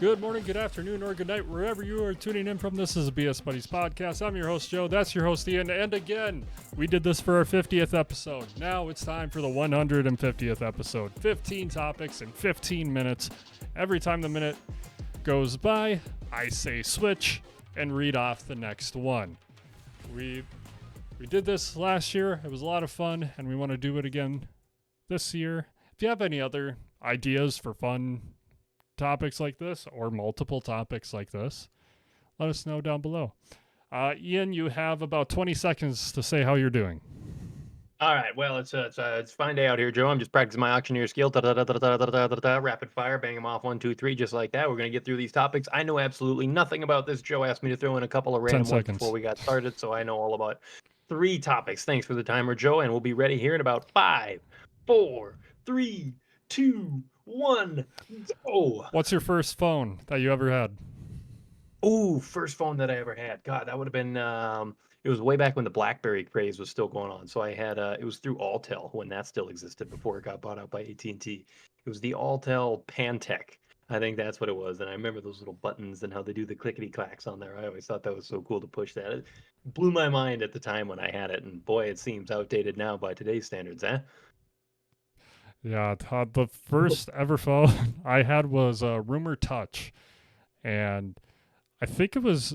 Good morning, good afternoon, or good night, wherever you are tuning in from. This is a BS Buddies podcast. I'm your host, Joe. That's your host, Ian. And again, we did this for our 50th episode. Now it's time for the 150th episode. 15 topics in 15 minutes. Every time the minute goes by, I say switch and read off the next one. We did this last year. It was a lot of fun, and we want to do it again this year. If you have any other ideas for fun topics like this or multiple topics like this, let us know down below. Ian, you have about 20 seconds to say how you're doing. All right. Well, it's a fine day out here, Joe. I'm just practicing my auctioneer skill. Rapid fire, bang them off 1, 2, 3, just like that. We're gonna get through these topics. I know absolutely nothing about this. Joe asked me to throw in a couple of 10 random ones seconds. before we got started, so I know all about 3 topics. Thanks for the timer, Joe, and we'll be ready here in about 5, 4, 3, 2, 1, go. What's your first phone that you ever had? Ooh, first phone that I ever had. God, that would have been it was way back when the BlackBerry craze was still going on. So I had it was through Alltel when that still existed before it got bought out by AT&T. It was the Alltel Pantech. I think that's what it was. And I remember those little buttons and how they do the clickety clacks on there. I always thought that was so cool to push that. It blew my mind at the time when I had it, and boy, it seems outdated now by today's standards, eh? Yeah, the first ever phone I had was a Rumor Touch, and I think it was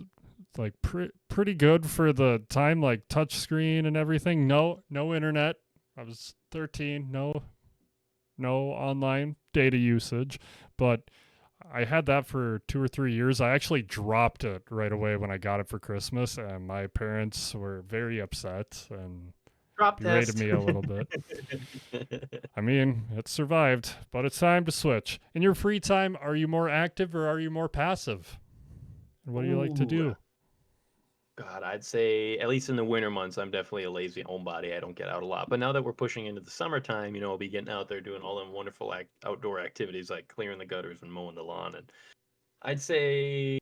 like pretty good for the time, like touch screen and everything. No internet. I was 13. No online data usage, but I had that for 2 or 3 years. I actually dropped it right away when I got it for Christmas, and my parents were very upset and Drop berated test. me a little bit. I mean, it survived, but it's time to switch. In your free time, are you more active or are you more passive? And what do you like to Ooh. do? God, I'd say at least in the winter months, I'm definitely a lazy homebody. I don't get out a lot. But now that we're pushing into the summertime, I'll be getting out there doing all them wonderful outdoor activities like clearing the gutters and mowing the lawn. And I'd say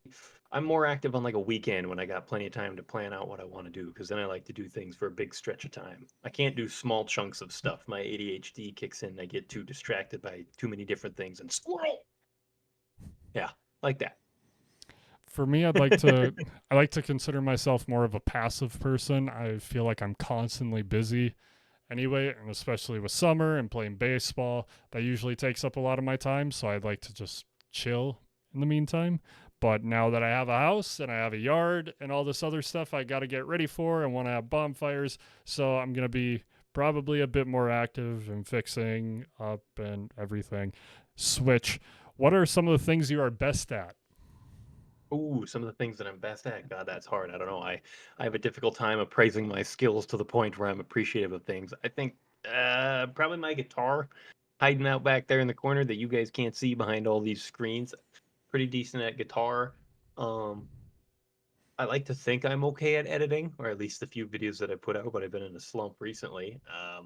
I'm more active on like a weekend when I got plenty of time to plan out what I want to do, because then I like to do things for a big stretch of time. I can't do small chunks of stuff. My ADHD kicks in. I get too distracted by too many different things and squirrel. Yeah, like that. For me, I like to consider myself more of a passive person. I feel like I'm constantly busy anyway, and especially with summer and playing baseball, that usually takes up a lot of my time, so I'd like to just chill in the meantime. But now that I have a house and I have a yard and all this other stuff I got to get ready for and want to have bonfires, so I'm going to be probably a bit more active and fixing up and everything. Switch. What are some of the things you are best at? Ooh, some of the things that I'm best at. God, that's hard. I don't know. I have a difficult time appraising my skills to the point where I'm appreciative of things. I think probably my guitar hiding out back there in the corner that you guys can't see behind all these screens. Pretty decent at guitar. Um, I like to think I'm okay at editing, or at least the few videos that I put out, but I've been in a slump recently. I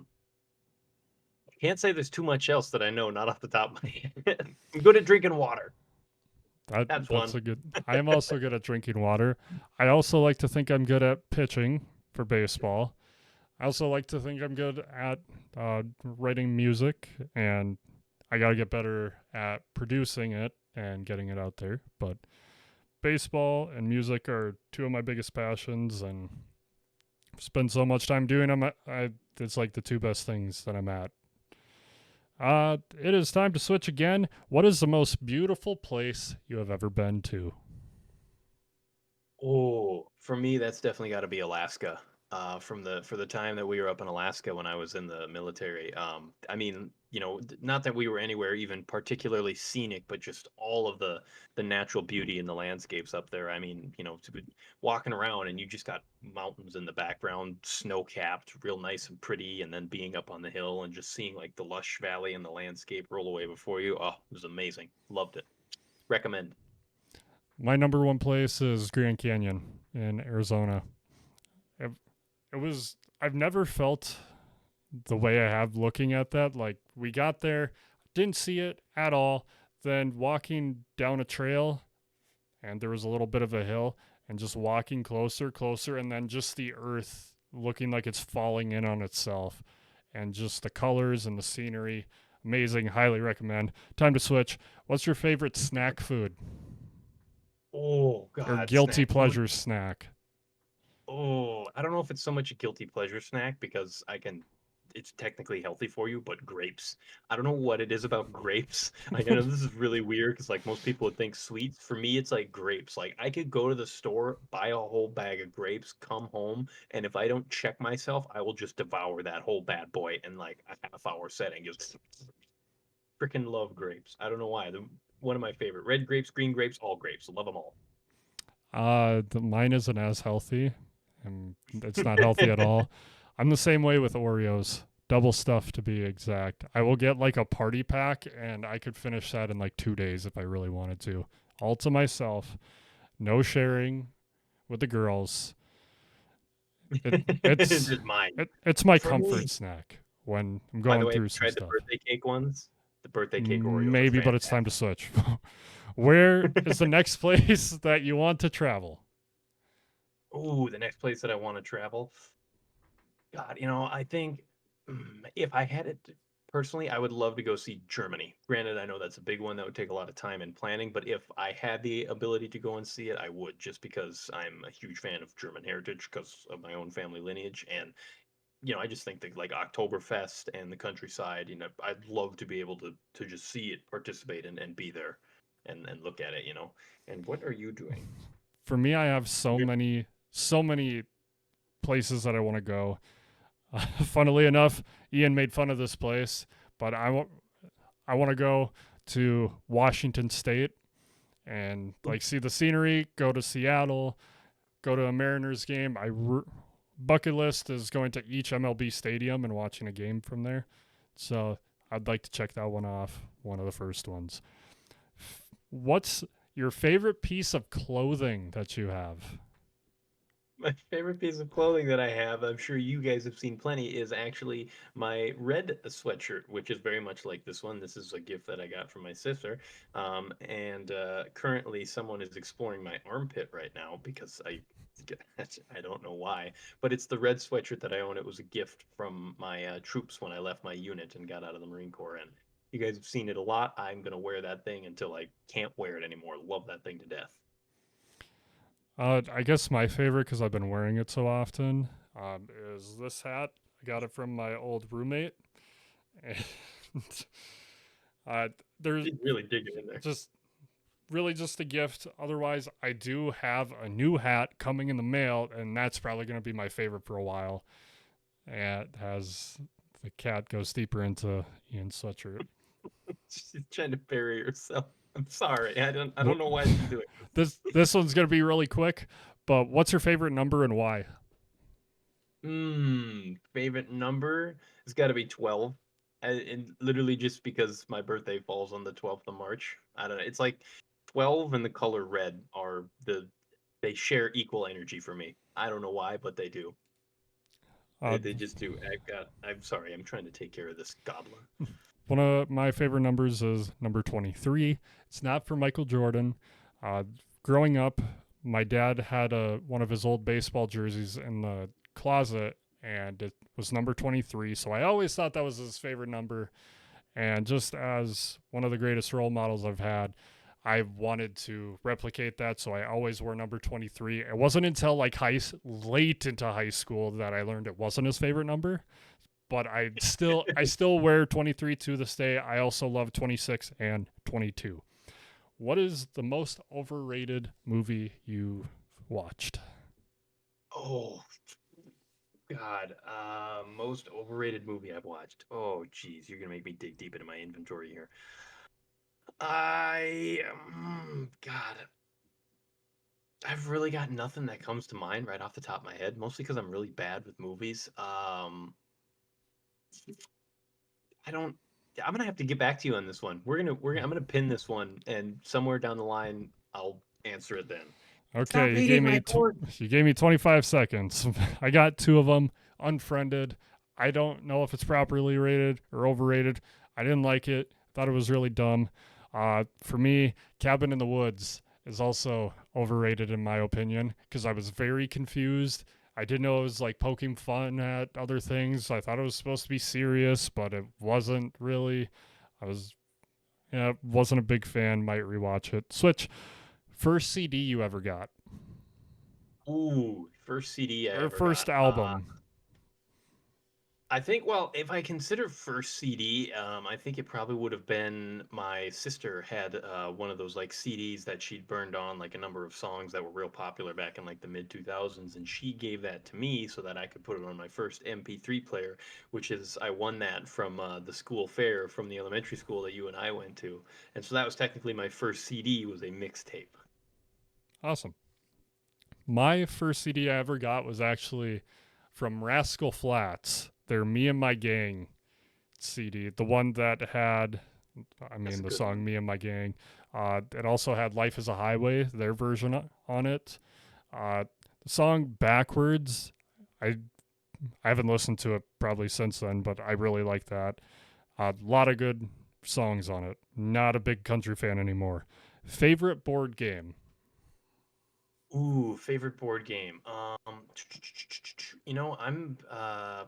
can't say there's too much else that I know, not off the top of my head. I'm good at drinking water. That's That's one. a good. I am also good at drinking water. I also like to think I'm good at pitching for baseball. I also like to think I'm good at writing music, and I got to get better at producing it and getting it out there. But baseball and music are two of my biggest passions, and I've spent so much time doing them. It's like the two best things that I'm at. It is time to switch again. What is the most beautiful place you have ever been to? Oh, for me, that's definitely got to be Alaska. From the for the time that we were up in Alaska when I was in the military. I mean, not that we were anywhere even particularly scenic, but just all of the natural beauty in the landscapes up there. I mean, to be walking around and you just got mountains in the background, snow-capped, real nice and pretty, and then being up on the hill and just seeing like the lush valley and the landscape roll away before you. Oh, it was amazing. Loved it. Recommend. My number one place is Grand Canyon in Arizona. It, it was, I've never felt the way I have looking at that. Like, we got there, didn't see it at all. Then walking down a trail, and there was a little bit of a hill, and just walking closer, and then just the earth looking like it's falling in on itself, and just the colors and the scenery. Amazing. Highly recommend. Time to switch. What's your favorite snack food? Oh Or God, guilty snack. You know what? pleasure snack? Oh, I don't know if it's so much a guilty pleasure snack because it's technically healthy for you, but grapes. I don't know what it is about grapes. Like, I know this is really weird because, like, most people would think sweets. For me, it's like grapes. Like, I could go to the store, buy a whole bag of grapes, come home, and if I don't check myself, I will just devour that whole bad boy in like a half hour setting. Just freaking love grapes. I don't know why. One of my favorite red grapes, green grapes, all grapes. Love them all. Mine isn't as healthy, and it's not healthy at all. I'm the same way with Oreos, double stuffed to be exact. I will get like a party pack, and I could finish that in like 2 days if I really wanted to, all to myself, no sharing with the girls. It it's Just mine. it's my For comfort me, snack when I'm by the going way, have through you some tried the stuff. birthday cake ones? The birthday cake Oreos are Maybe, but it's time to fantastic. switch. Where is the next place that you want to travel? Ooh, the next place that I want to travel. God, I think if I had it personally, I would love to go see Germany. Granted, I know that's a big one that would take a lot of time and planning, but if I had the ability to go and see it, I would just because I'm a huge fan of German heritage because of my own family lineage. And, I just think that like Oktoberfest and the countryside, I'd love to be able to just see it, participate and be there and look at it. And what are you doing? For me, I have so many places that I want to go. Funnily enough, Ian made fun of this place, but I want to go to Washington State and like see the scenery. Go to Seattle. Go to a Mariners game. Bucket list is going to each MLB stadium and watching a game from there. So I'd like to check that one off. One of the first ones. What's your favorite piece of clothing that you have? My favorite piece of clothing that I have, I'm sure you guys have seen plenty, is actually my red sweatshirt, which is very much like this one. This is a gift that I got from my sister. And currently, someone is exploring my armpit right now because I don't know why, but it's the red sweatshirt that I own. It was a gift from my troops when I left my unit and got out of the Marine Corps. And you guys have seen it a lot. I'm gonna wear that thing until I can't wear it anymore. Love that thing to death. I guess my favorite, because I've been wearing it so often, is this hat. I got it from my old roommate. And uh, there's She's really digging in there. just really just a gift. Otherwise, I do have a new hat coming in the mail, and that's probably going to be my favorite for a while. And it has the cat goes deeper into Ian's sweatshirt. She's trying to bury herself. I'm sorry. I Wh- don't know why she's doing this one's going to be really quick, but what's your favorite number and why? this. Favorite number has got to be 12. And literally just because my birthday falls on the 12th of March. I don't know. It's like 12 and the color red are they share equal energy for me. I don't know why, but they do. Uh, They just do. I'm sorry. I'm trying to take care of this goblin. One of my favorite numbers is number 23. It's not for Michael Jordan. Uh, Growing up, my dad had one of his old baseball jerseys in the closet, and it was number 23. So I always thought that was his favorite number. And just as one of the greatest role models I've had, I wanted to replicate that. So I always wore number 23. It wasn't until like late into high school that I learned it wasn't his favorite number, but I still wear 23 to this day. I also love 26 and 22. What is the most overrated movie you watched? Oh, God. Most overrated movie I've watched. Oh, geez. You're going to make me dig deep into my inventory here. God, I've really got nothing that comes to mind right off the top of my head, mostly because I'm really bad with movies. I don't. I'm gonna have to get back to you on this one. I'm gonna pin this one, and somewhere down the line, I'll answer it then. Okay, Stop eating my cord. you gave me 25 seconds. I got two of them. Unfriended. I don't know if it's properly rated or overrated. I didn't like it. Thought it was really dumb. For me, Cabin in the Woods is also overrated in my opinion because I was very confused. I didn't know it was like poking fun at other things. I thought it was supposed to be serious, but it wasn't really. I was, wasn't a big fan. Might rewatch it. Switch. First CD you ever got, Ooh, first CD I or ever first got. album? I think, well, if I consider first CD, I think it probably would have been my sister had one of those like CDs that she'd burned on like a number of songs that were real popular back in like the mid 2000s, and she gave that to me so that I could put it on my first MP3 player, which is I won that from the school fair from the elementary school that you and I went to, and so that was technically my first CD was a mixtape. Awesome. My first CD I ever got was actually from Rascal Flatts. Their "Me and My Gang" CD, the one that had, I That's mean, a the good one. song "Me and My Gang." It also had "Life Is a Highway," their version on it. The song "Backwards," I I haven't listened to it probably since then, but I really like that. A lot of good songs on it. Not a big country fan anymore. Favorite board game? Ooh, favorite board game. I'm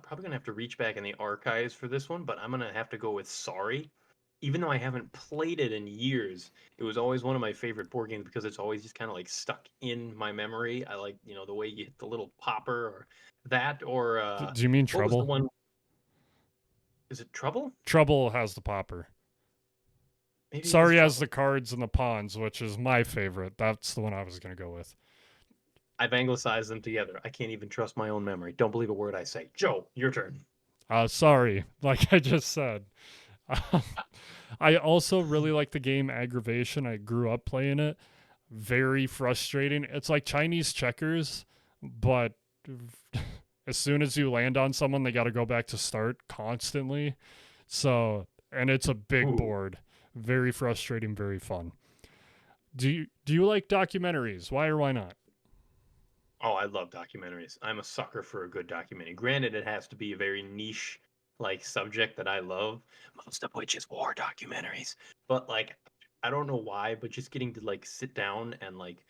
probably gonna have to reach back in the archives for this one, but I'm gonna have to go with Sorry. Even though I haven't played it in years, it was always one of my favorite board games because it's always just kind of like stuck in my memory. I like, the way you hit the little popper or that, or Do you mean what was the Trouble? one? Is it Trouble? Trouble has the popper. Maybe it is Sorry has the Trouble. cards and the pawns, which is my favorite. That's the one I was going to go with. I've anglicized them together. I can't even trust my own memory. Don't believe a word I say. Joe, your turn. Sorry, like I just said. I also really like the game Aggravation. I grew up playing it. Very frustrating. It's like Chinese checkers, but as soon as you land on someone, they got to go back to start constantly. So, and it's a big Ooh. board. Very frustrating, very fun. Do you like documentaries? Why or why not? Oh, I love documentaries. I'm a sucker for a good documentary. Granted, it has to be a very niche like subject that I love, most of which is war documentaries. But like I don't know why, but just getting to like sit down and like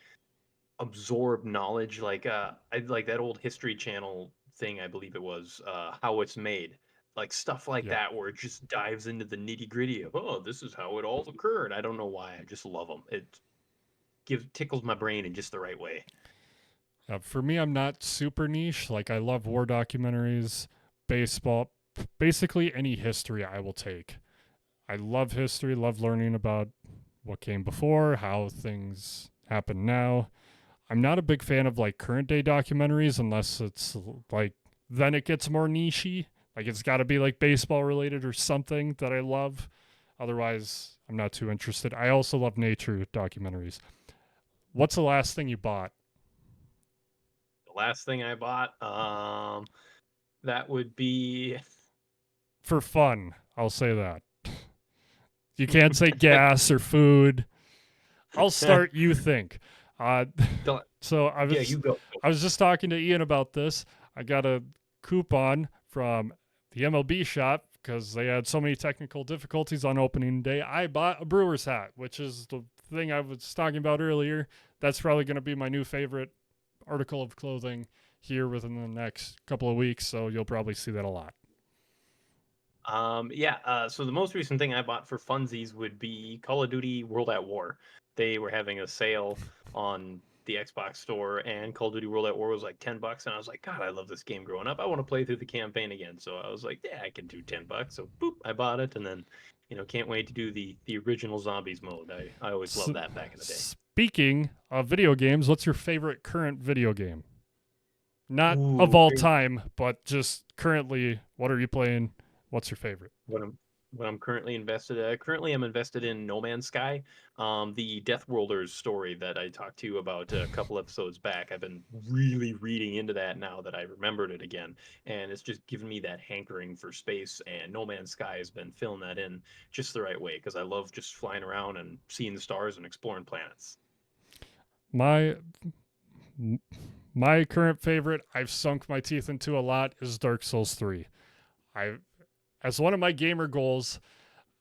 absorb knowledge like I like that old History Channel thing, I believe it was, How It's Made. Like stuff like Yeah. that where it just dives into the nitty-gritty of, oh, this is how it all occurred. I don't know why. I just love them. It gives tickles my brain in just the right way. For me, I'm not super niche. Like, I love war documentaries, baseball, basically any history I will take. I love history, love learning about what came before, how things happen now. I'm not a big fan of like current day documentaries unless it's like, then it gets more nichey. Like, it's got to be like baseball related or something that I love. Otherwise, I'm not too interested. I also love nature documentaries. What's the last thing you bought? The last thing I bought, that would be For fun, I'll say that. You can't say gas or food. I'll start. You think. Uh, Don't- so yeah, you go. I was just talking to Ian about this. I got a coupon from the MLB shop because they had so many technical difficulties on opening day. I bought a Brewers hat, which is the thing I was talking about earlier. That's probably going to be my new favorite article of clothing here within the next couple of weeks. So you'll probably see that a lot. Yeah, so the most recent thing I bought for funsies would be Call of Duty World at War. They were having a sale on the Xbox store, and Call of Duty World at War was like $10, and I was like, God, I love this game growing up. I want to play through the campaign again. So I was like, yeah, I can do $10. So boop, I bought it, and then, can't wait to do the original zombies mode. I always loved that back in the day. Speaking of video games, what's your favorite current video game? Not of Ooh, all time, but just currently, what are you playing? What's your favorite? what I'm currently invested in. Currently, I'm invested in No Man's Sky, the Death Worlders story that I talked to you about a couple episodes back. I've been really reading into that now that I remembered it again, and it's just given me that hankering for space. And No Man's Sky has been filling that in just the right way because I love just flying around and seeing the stars and exploring planets. My my current favorite I've sunk my teeth into a lot is Dark Souls 3. I as one of my gamer goals,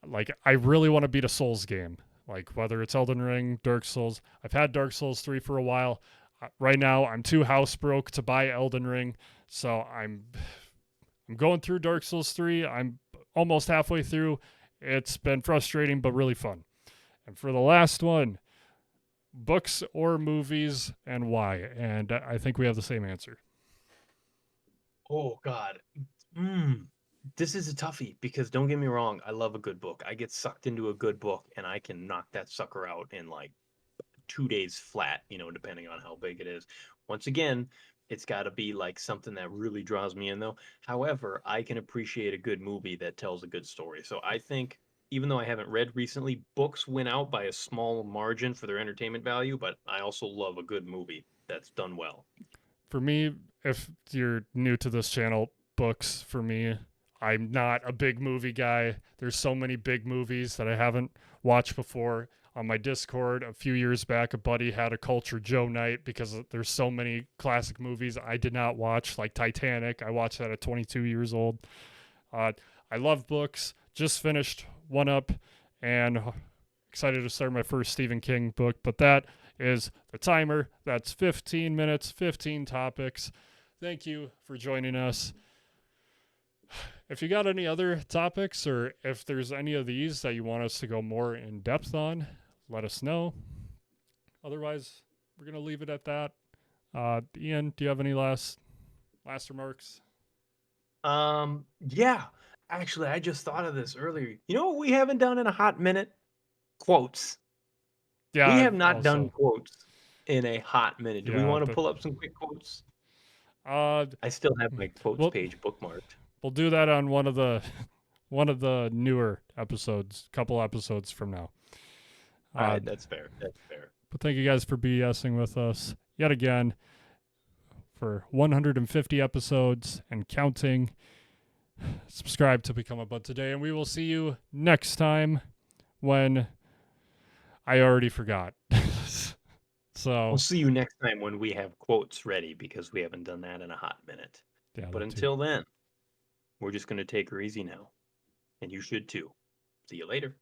like I really want to beat a Souls game. Like whether it's Elden Ring, Dark Souls. I've had Dark Souls 3 for a while. Right now I'm too house broke to buy Elden Ring, so I'm going through Dark Souls 3. I'm almost halfway through. It's been frustrating but really fun. And for the last one, books or movies, and why? And I think we have the same answer. Oh God. This is a toughie because don't get me wrong, I love a good book. I get sucked into a good book and I can knock that sucker out in like 2 days flat, depending on how big it is. Once again, it's got to be like something that really draws me in, though. However, I can appreciate a good movie that tells a good story. So I think, even though I haven't read recently, books win out by a small margin for their entertainment value, but I also love a good movie that's done well. For me, if you're new to this channel, books for me, I'm not a big movie guy. There's so many big movies that I haven't watched before. On my Discord a few years back, a buddy had a Culture Joe night because there's so many classic movies I did not watch, like Titanic. I watched that at 22 years old. I love books. Just finished one up and excited to start my first Stephen King book, but that is the timer. That's 15 minutes, 15 topics. Thank you for joining us. If you got any other topics or if there's any of these that you want us to go more in depth on, let us know. Otherwise, we're going to leave it at that. Ian, do you have any last remarks? Yeah. Actually, I just thought of this earlier. You know what we haven't done in a hot minute? Quotes. Yeah, We have I've not done also, quotes in a hot minute. Do we yeah, want to but pull up some quick quotes? uh, I still have my quotes we'll page bookmarked. we'll do that on one of the newer episodes, couple episodes from now. All right, that's fair. That's fair. But thank you guys for BSing with us yet again for 150 episodes and counting. Subscribe to become a bud today, and we will see you next time when I already forgot. So We'll see you next time when we have quotes ready because we haven't done that in a hot minute. yeah, But until then, we're just going to take her easy now. And you should too. See you later.